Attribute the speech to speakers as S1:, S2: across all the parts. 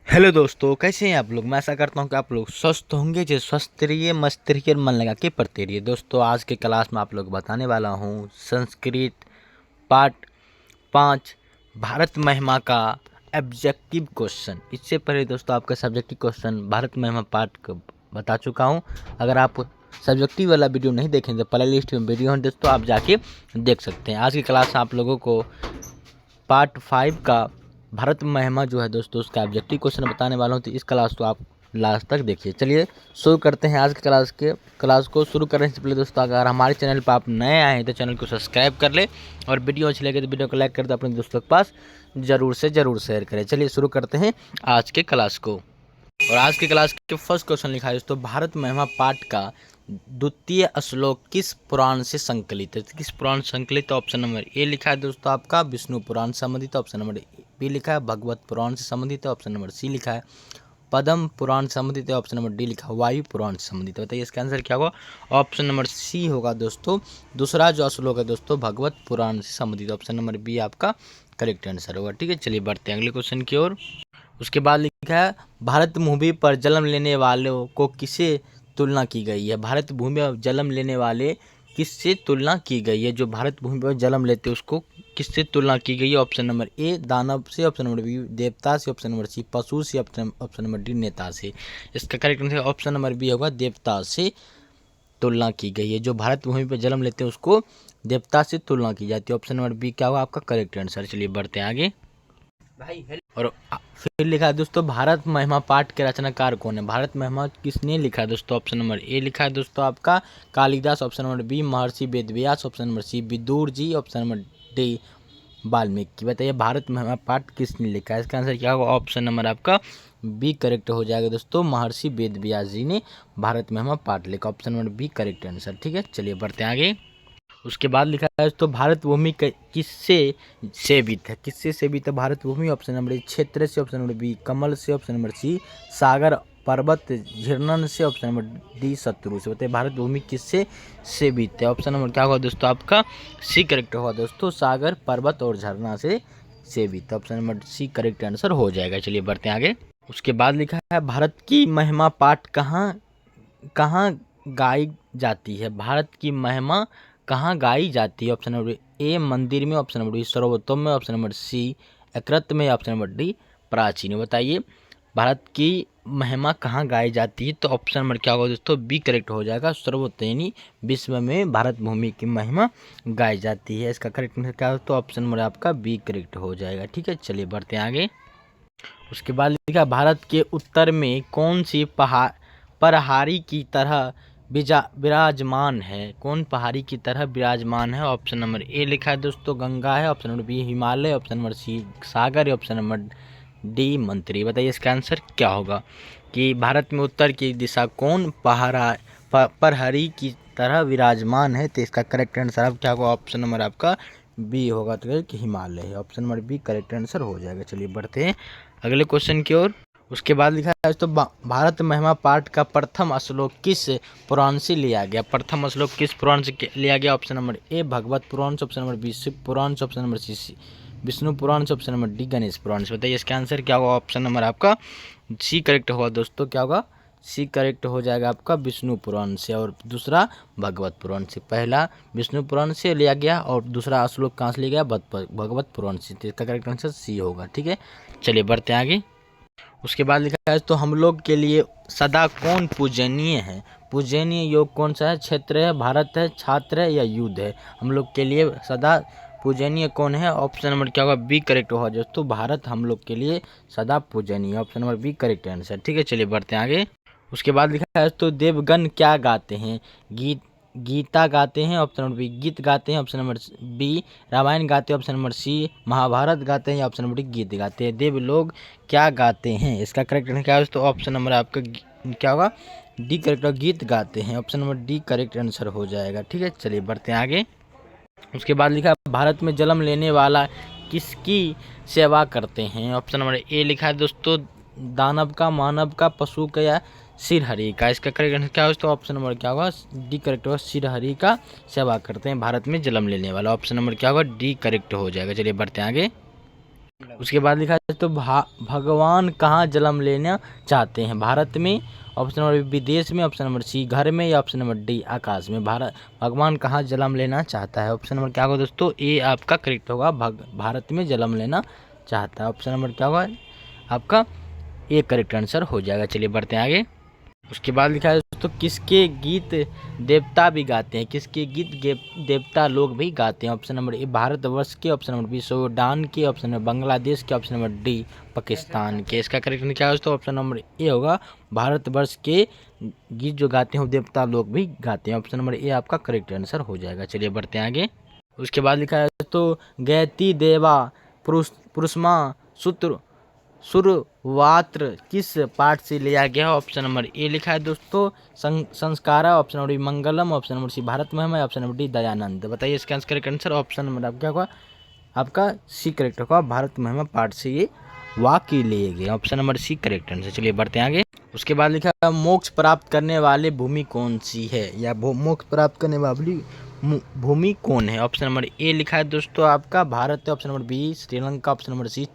S1: Hello दोस्तों, कैसे हैं आप लोग। मैं आशा करता हूं कि आप लोग स्वस्थ होंगे। जो स्वस्थ रहिए, मस्त रहिए और मन लगा के पढ़ते रहिए। दोस्तों, आज के क्लास में आप लोग बताने वाला हूं संस्कृत पार्ट 5 भारत महिमा का ऑब्जेक्टिव क्वेश्चन। इससे पहले दोस्तों आपका सब्जेक्टिव क्वेश्चन भारत महिमा पार्ट को बता चुका हूं। अगर आप सब्जेक्टिव वाला वीडियो नहीं देखेंगे तो प्ले लिस्ट में वीडियो है दोस्तों, आप जाके देख सकते हैं। आज की क्लास में आप लोगों को पार्ट 5 का भारत महिमा जो है दोस्तों उसका ऑब्जेक्टिव क्वेश्चन बताने वाला हूँ, तो इस क्लास को आप लास्ट तक देखिए। चलिए शुरू करते हैं आज के क्लास को शुरू करने से पहले दोस्तों अगर हमारे चैनल पर आप नए आए हैं तो चैनल को सब्सक्राइब कर ले और वीडियो अच्छी लगे तो वीडियो को लाइक कर दे, अपने दोस्तों के पास ज़रूर से ज़रूर शेयर करें। चलिए शुरू करते हैं आज के क्लास को। और आज के क्लास के फर्स्ट क्वेश्चन लिखा है दोस्तों, भारत महिमा पाठ का द्वितीय श्लोक किस पुराण से संकलित है। किस पुराण संकलित है? ऑप्शन नंबर ए लिखा है दोस्तों आपका विष्णु पुराण से संबंधित है। ऑप्शन नंबर बी लिखा है भगवत पुराण से संबंधित है। ऑप्शन नंबर सी लिखा है पद्म पुराण से संबंधित है। ऑप्शन नंबर डी लिखा है वायु पुराण से संबंधित है। बताइए इसका आंसर क्या होगा। ऑप्शन नंबर सी होगा दोस्तों, दूसरा जो श्लोक है दोस्तों भगवत पुराण से संबंधित। ऑप्शन नंबर बी आपका करेक्ट आंसर होगा। ठीक है, चलिए बढ़ते हैं अगले क्वेश्चन की ओर। उसके बाद लिखा है भारत भूमि पर जन्म लेने वालों को किससे तुलना की गई है। भारत भूमि पर जन्म लेने वाले किससे तुलना की गई है। जो भारत भूमि पर जन्म लेते हैं उसको किससे तुलना की गई है। ऑप्शन नंबर ए दानव से। ऑप्शन नंबर बी देवता से। ऑप्शन नंबर सी पशु से। ऑप्शन नंबर डी नेता से। इसका correct answer option number B होगा, देवता से तुलना की गई है। जो भारत भूमि पर जन्म लेते हैं उसको देवता से तुलना की जाती है। ऑप्शन नंबर बी क्या होगा आपका करेक्ट आंसर। चलिए बढ़ते हैं आगे। और फिर लिखा है दोस्तों भारत महिमा पाठ के रचनाकार कौन है। भारत महिमा किसने लिखा है दोस्तों। ऑप्शन नंबर ए लिखा है दोस्तों आपका Kalidas. Option number B Maharshi Vedavyas. Option number C Vidur ji. Option number D Valmiki. बताइए भारत महिमा पाठ किसने लिखा है। इसका आंसर क्या होगा। ऑप्शन नंबर आपका बी करेक्ट हो जाएगा दोस्तों, महर्षि वेदव्यास जी ने भारत महिमा पाठ लिखा। Option number B correct answer. ठीक है, चलिए बढ़ते हैं आगे। उसके बाद लिखा है तो भारत भूमि किससे सेवित है। किससे सेवित है भारत भूमि। ऑप्शन नंबर ए क्षेत्र से। ऑप्शन नंबर बी कमल से। ऑप्शन नंबर सी सागर पर्वत झरनन से। ऑप्शन नंबर डी शत्रु से। बताइए भारत भूमि किससे सेवित है। ऑप्शन नंबर क्या होगा दोस्तों आपका सी करेक्ट होगा दोस्तों, सागर पर्वत और झरना से सेवित। Option number C correct answer हो जाएगा। चलिए बढ़ते हैं आगे। उसके बाद लिखा है भारत की महिमा पाठ कहाँ कहाँ गाई जाती है। भारत की महिमा कहाँ गाई जाती है। ऑप्शन नंबर ए मंदिर में। ऑप्शन नंबर बी सर्वोत्तम में। ऑप्शन नंबर सी एकृत में। ऑप्शन नंबर डी प्राचीन में। बताइए भारत की महिमा कहाँ गाई जाती है, तो ऑप्शन नंबर क्या होगा दोस्तों बी करेक्ट हो जाएगा, सर्वोत्तम यानी विश्व में भारत भूमि की महिमा गाई जाती है। इसका करेक्ट आंसर क्या हो, तो ऑप्शन नंबर आपका बी करेक्ट हो जाएगा। ठीक है, चलिए बढ़ते हैं आगे। उसके बाद लिखा भारत के उत्तर में कौन सी पहाड़ी की तरह विराजमान है। कौन पहाड़ी की तरह विराजमान है। ऑप्शन नंबर ए लिखा है दोस्तों गंगा है। Option number B Himalaya. Option number C सागर है। ऑप्शन नंबर डी मंत्री। बताइए इसका आंसर क्या होगा कि भारत में उत्तर की दिशा कौन पहाड़ी की तरह विराजमान है। तो इसका करेक्ट आंसर आप क्या होगा। ऑप्शन नंबर आपका बी होगा, तो कि हिमालय है। Option number B correct answer हो जाएगा। चलिए बढ़ते हैं अगले क्वेश्चन की ओर। उसके बाद लिखा है तो भारत महिमा पाठ का प्रथम श्लोक किस पुराण से लिया गया। प्रथम श्लोक किस पुराण से लिया गया। ऑप्शन नंबर ए भगवत पुराण से। ऑप्शन नंबर बी शिव पुराण से। ऑप्शन नंबर सी विष्णु पुराण से। ऑप्शन नंबर डी गणेश पुराण से। बताइए इसका आंसर क्या होगा। ऑप्शन नंबर आपका सी करेक्ट होगा दोस्तों, क्या होगा सी करेक्ट हो जाएगा आपका विष्णु पुराण से और दूसरा भगवत पुराण से। पहला विष्णु पुराण से लिया गया और दूसरा श्लोक कहाँ से लिया गया भगवत पुराण से। तो इसका करेक्ट आंसर सी होगा। ठीक है, चलिए बढ़ते हैं आगे। उसके बाद लिखा है तो हम लोग के लिए सदा कौन पूजनीय है। पूजनीय योग कौन सा है। क्षेत्र है, भारत है, छात्र है या युद्ध है। हम लोग के लिए सदा पूजनीय कौन है। ऑप्शन नंबर क्या होगा बी करेक्ट होगा दोस्तों, भारत हम लोग के लिए सदा पूजनीय। Option number B correct answer. ठीक है, चलिए बढ़ते हैं आगे। उसके बाद लिखा है तो देवगण क्या गाते हैं। गीता गाते हैं। ऑप्शन नंबर बी गीत गाते हैं। ऑप्शन नंबर बी रामायण गाते हैं। ऑप्शन नंबर सी महाभारत गाते हैं या ऑप्शन नंबर डी गीत गाते हैं। देव लोग क्या गाते हैं, इसका करेक्ट आंसर क्या है तो ऑप्शन नंबर आपका क्या होगा डी करेक्ट होगा, गीत गाते हैं। Option number D correct answer हो जाएगा। ठीक है, चलिए बढ़ते हैं आगे। उसके बाद लिखा भारत में जन्म लेने वाला किसकी सेवा करते हैं। ऑप्शन नंबर ए लिखा है दोस्तों दानव का, मानव का, पशु का या सिरहरि का। इसका करेक्ट आंसर क्या होगा तो ऑप्शन नंबर क्या होगा डी करेक्ट होगा, सिरहरि का सेवा करते हैं भारत में जन्म लेने वाला। ऑप्शन नंबर क्या होगा डी करेक्ट हो जाएगा। चलिए बढ़ते हैं आगे। उसके बाद लिखा है तो भगवान कहाँ जन्म लेना चाहते हैं, भारत में, ऑप्शन नंबर बी विदेश में, ऑप्शन नंबर सी घर में, या ऑप्शन नंबर डी आकाश में। भगवान कहाँ जन्म लेना चाहता है, ऑप्शन नंबर क्या होगा दोस्तों, ए आपका करेक्ट होगा, भारत में जन्म लेना चाहता है। ऑप्शन नंबर क्या होगा आपका, ए करेक्ट आंसर हो जाएगा। चलिए बढ़ते हैं आगे। उसके बाद लिखा है दोस्तों किसके गीत देवता भी गाते हैं, किसके गीत देवता लोग भी गाते हैं। ऑप्शन नंबर ए भारतवर्ष के, ऑप्शन नंबर बी सूडान के, ऑप्शन नंबर बांग्लादेश के, ऑप्शन नंबर डी पाकिस्तान के। इसका करेक्ट क्या है दोस्तों, ऑप्शन नंबर ए होगा, भारतवर्ष के गीत जो गाते हैं वो देवता लोग भी गाते हैं। ऑप्शन नंबर ए आपका करेक्ट आंसर हो जाएगा। चलिए बढ़ते हैं आगे। उसके बाद लिखा है तो गैती देवा पुरुषमा सूत्र सुरवात्र किस पाठ से लिया गया है। ऑप्शन नंबर ए लिखा है दोस्तों संस्कारा, ऑप्शन नंबर बी मंगलम, ऑप्शन नंबर सी भारत महिमा, ऑप्शन नंबर डी दयानंद। बताइए इसका answer correct answer. Option number आप क्या होगा आपका सी करेक्ट होगा, भारत महिमा पाठ से ये वाक्य लिए गए। Option number C correct answer. चलिए बढ़ते हैं आगे। उसके बाद लिखा है मोक्ष प्राप्त करने वाले भूमि कौन सी है, या मोक्ष प्राप्त करने वाली भूमि कौन है। ऑप्शन नंबर ए लिखा है दोस्तों आपका भारत है, option number B Sri Lanka, option number C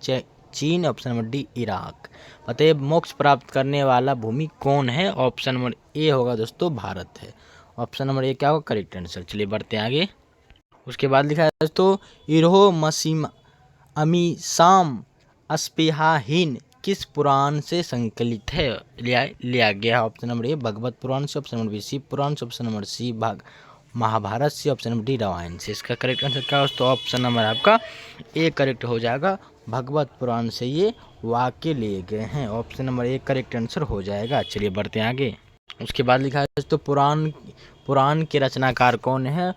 S1: चीन, ऑप्शन नंबर डी इराक। बताइए मोक्ष प्राप्त करने वाला भूमि कौन है। ऑप्शन नंबर ए होगा दोस्तों भारत है। ऑप्शन नंबर ए क्या होगा करेक्ट आंसर। चलिए बढ़ते हैं आगे। उसके बाद लिखा है दोस्तों इरोह मसीम अमीसाम अस्पिहाहीन किस पुराण से संकलित है, लिया गया है। ऑप्शन नंबर ए भगवत पुराण से, ऑप्शन नंबर बी शिव पुराण से, ऑप्शन नंबर सी महाभारत से, ऑप्शन नंबर डी रामायण से। इसका करेक्ट आंसर क्या हो तो ऑप्शन नंबर आपका ए करेक्ट हो जाएगा, भगवत पुराण से ये वाक्य लिए गए हैं। Option number A correct answer हो जाएगा। चलिए बढ़ते हैं आगे। उसके बाद लिखा है तो पुराण के रचनाकार कौन है।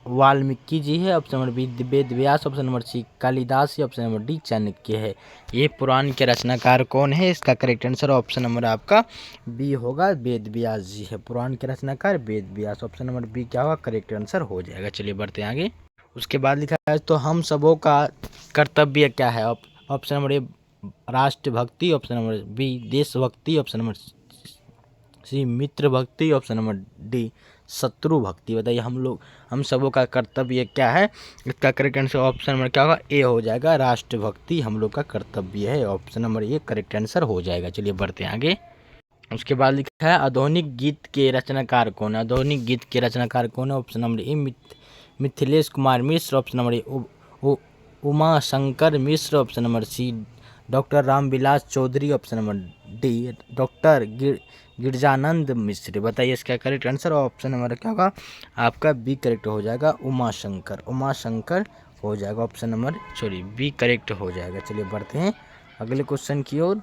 S1: वाल्मीकि जी है, option number B Ved Vyas, option number C Kalidas, option number D Chanakya है। ये पुराण के रचनाकार कौन है, इसका करेक्ट आंसर ऑप्शन नंबर आपका बी होगा, वेद व्यास जी है। पुराण के रचनाकार Ved Vyas. Option number B क्या होगा करेक्ट आंसर हो जाएगा। चलिए बढ़ते हैं आगे। उसके बाद लिखा है तो हम सबों का कर्तव्य क्या है। ऑप्शन नंबर ए राष्ट्रभक्ति, ऑप्शन नंबर बी देशभक्ति, ऑप्शन नंबर सी मित्र भक्ति, ऑप्शन नंबर डी शत्रु भक्ति। बताइए हम सबों का कर्तव्य क्या है। इसका करेक्ट आंसर ऑप्शन नंबर क्या होगा ए हो जाएगा, राष्ट्रभक्ति हम लोग का कर्तव्य है। Option number A correct answer हो जाएगा। चलिए बढ़ते हैं आगे। उसके बाद लिखा है आधुनिक गीत के रचनाकार कौन है। आधुनिक गीत के रचनाकार कौन है। Option number A Mithilesh Kumar Mishra, option number A Uma Shankar Mishra, option number C doctor Ramvilas Chaudhary, option number D doctor Girijanand Mishra. बताइए इसका करेक्ट आंसर। ऑप्शन नंबर क्या होगा आपका बी करेक्ट हो जाएगा, उमा शंकर हो जाएगा। ऑप्शन नंबर बी करेक्ट हो जाएगा। चलिए बढ़ते हैं अगले क्वेश्चन की ओर।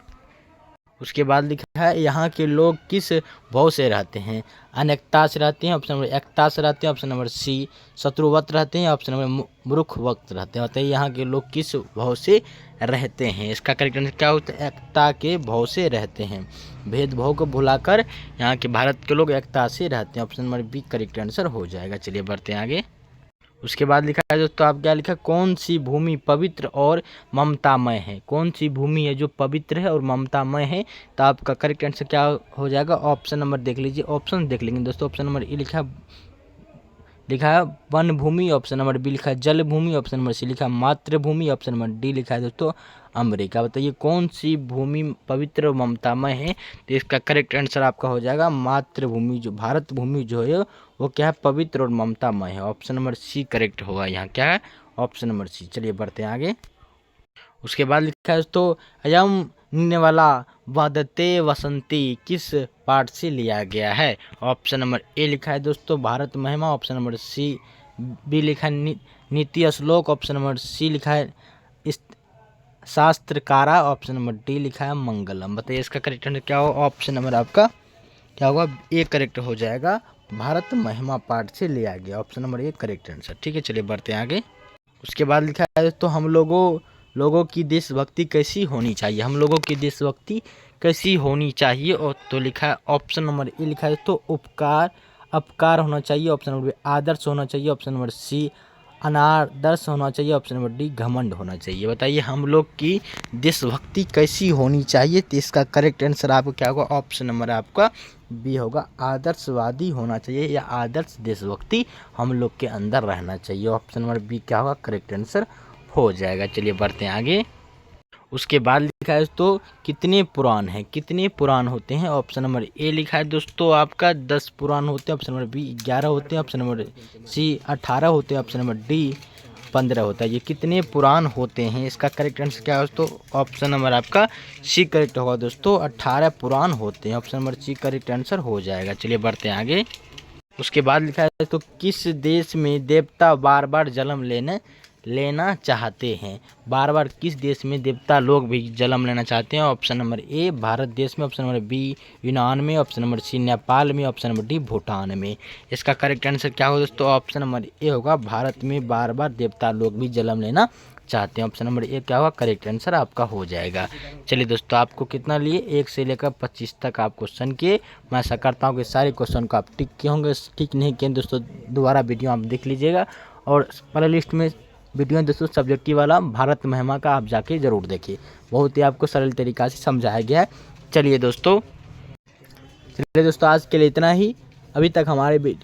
S1: उसके बाद लिखा है यहाँ के लोग किस भाव से रहते हैं। अनेकता से रहते हैं, ऑप्शन नंबर एकता से रहते हैं, ऑप्शन नंबर सी शत्रुवत रहते हैं, ऑप्शन नंबर मूर्खवत रहते हैं। बताइए यहाँ के लोग किस भाव से रहते हैं। इसका करेक्ट आंसर क्या होता है, एकता के भाव से रहते हैं। भेदभाव को भुलाकर यहाँ के भारत के लोग एकता से रहते हैं। Option number B correct answer हो जाएगा। चलिए बढ़ते हैं आगे। उसके बाद लिखा है दोस्तों आप क्या लिखा, कौन सी भूमि पवित्र और ममतामय है। कौन सी भूमि है जो पवित्र है और ममतामय है। तो आपका करेक्ट आंसर क्या हो जाएगा, ऑप्शन नंबर देख लीजिए, ऑप्शन देख लेंगे दोस्तों। ऑप्शन नंबर ए लिखा है वन भूमि, ऑप्शन नंबर बी लिखा है जल भूमि, ऑप्शन नंबर सी लिखा है मातृभूमि, ऑप्शन नंबर डी लिखा है दोस्तों अमेरिका। बताइए कौन सी भूमि पवित्र और ममतामय है। तो इसका करेक्ट आंसर आपका हो जाएगा मातृभूमि, जो भारत भूमि जो है वो क्या है पवित्र और ममतामय है। ऑप्शन नंबर सी करेक्ट होगा, यहाँ क्या है ऑप्शन नंबर सी। चलिए बढ़ते हैं आगे। उसके बाद लिखा है तो अयम वाला वदते वसंती किस पाठ से लिया गया है। ऑप्शन नंबर ए लिखा है दोस्तों भारत महिमा, ऑप्शन नंबर सी बी लिखा है नीति श्लोक, ऑप्शन नंबर सी लिखा है शास्त्रकारा, ऑप्शन नंबर डी लिखा है मंगलम। बताइए इसका करेक्ट आंसर क्या होगा। ऑप्शन नंबर आपका क्या होगा ए करेक्ट हो जाएगा, भारत महिमा पाठ से लिया गया। Option number A correct answer. ठीक है चलिए बढ़ते हैं आगे। उसके बाद लिखा है तो हम लोगों की देशभक्ति कैसी होनी चाहिए। हम लोगों की देशभक्ति कैसी होनी चाहिए। और तो लिखा है ऑप्शन नंबर ए लिखा है तो अपकार होना चाहिए, ऑप्शन नंबर बी आदर्श होना चाहिए, ऑप्शन नंबर सी अनादर्श होना चाहिए, ऑप्शन नंबर डी घमंड होना चाहिए। बताइए हम लोग की देशभक्ति कैसी होनी चाहिए। तो इसका करेक्ट आंसर आपको क्या होगा, ऑप्शन नंबर आपका बी होगा, आदर्शवादी होना चाहिए या आदर्श देशभक्ति हम लोग के अंदर रहना चाहिए। ऑप्शन नंबर बी क्या होगा करेक्ट आंसर हो जाएगा। चलिए बढ़ते हैं आगे। उसके बाद लिखा है दोस्तों कितने पुराण हैं, कितने पुराण होते हैं। ऑप्शन नंबर ए लिखा है दोस्तों आपका 10 पुराण होते हैं। ऑप्शन नंबर बी 11 होते हैं। ऑप्शन नंबर सी 18 होते हैं। ऑप्शन नंबर डी 15 होता है। ये कितने पुराण होते हैं, इसका करेक्ट आंसर क्या है दोस्तों? ऑप्शन नंबर आपका सी करेक्ट होगा दोस्तों, 18 पुराण होते हैं। Option number C correct answer हो जाएगा। चलिए बढ़ते हैं आगे। उसके बाद लिखा है तो किस देश में देवता बार बार जन्म लेना चाहते हैं। बार बार किस देश में देवता लोग भी जन्म लेना चाहते हैं। ऑप्शन नंबर ए भारत देश में। ऑप्शन नंबर बी यूनान में। ऑप्शन नंबर सी नेपाल में। ऑप्शन नंबर डी भूटान में। इसका करेक्ट आंसर क्या होगा दोस्तों? ऑप्शन नंबर ए होगा, भारत में बार बार देवता लोग भी जन्म लेना चाहते हैं। ऑप्शन नंबर ए क्या होगा? करेक्ट आंसर आपका हो जाएगा। चलिए दोस्तों, आपको कितना लिए 1 से लेकर 25 तक आप क्वेश्चन किए। मैं आशा करता हूँ कि सारे क्वेश्चन को आप टिक किए होंगे। टिक नहीं किए दोस्तों दोबारा वीडियो आप देख लीजिएगा। और प्ले लिस्ट में वीडियो दोस्तों सब्जेक्टिव वाला भारत महिमा का आप जाके ज़रूर देखिए, बहुत ही आपको सरल तरीक़ा से समझाया गया है। चलिए दोस्तों आज के लिए इतना ही। अभी तक हमारे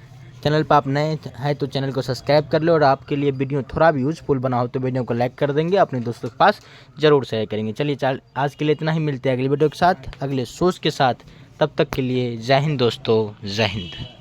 S1: चैनल पर आप नए हैं तो चैनल को सब्सक्राइब कर ले, और आपके लिए वीडियो थोड़ा भी यूजफुल बना हो तो वीडियो को लाइक कर देंगे, अपने दोस्तों के पास ज़रूर शेयर करेंगे। चलिए आज के लिए इतना ही, मिलते हैं अगली वीडियो के साथ, अगले सोच के साथ। तब तक के लिए जय हिंद दोस्तों, जय हिंद।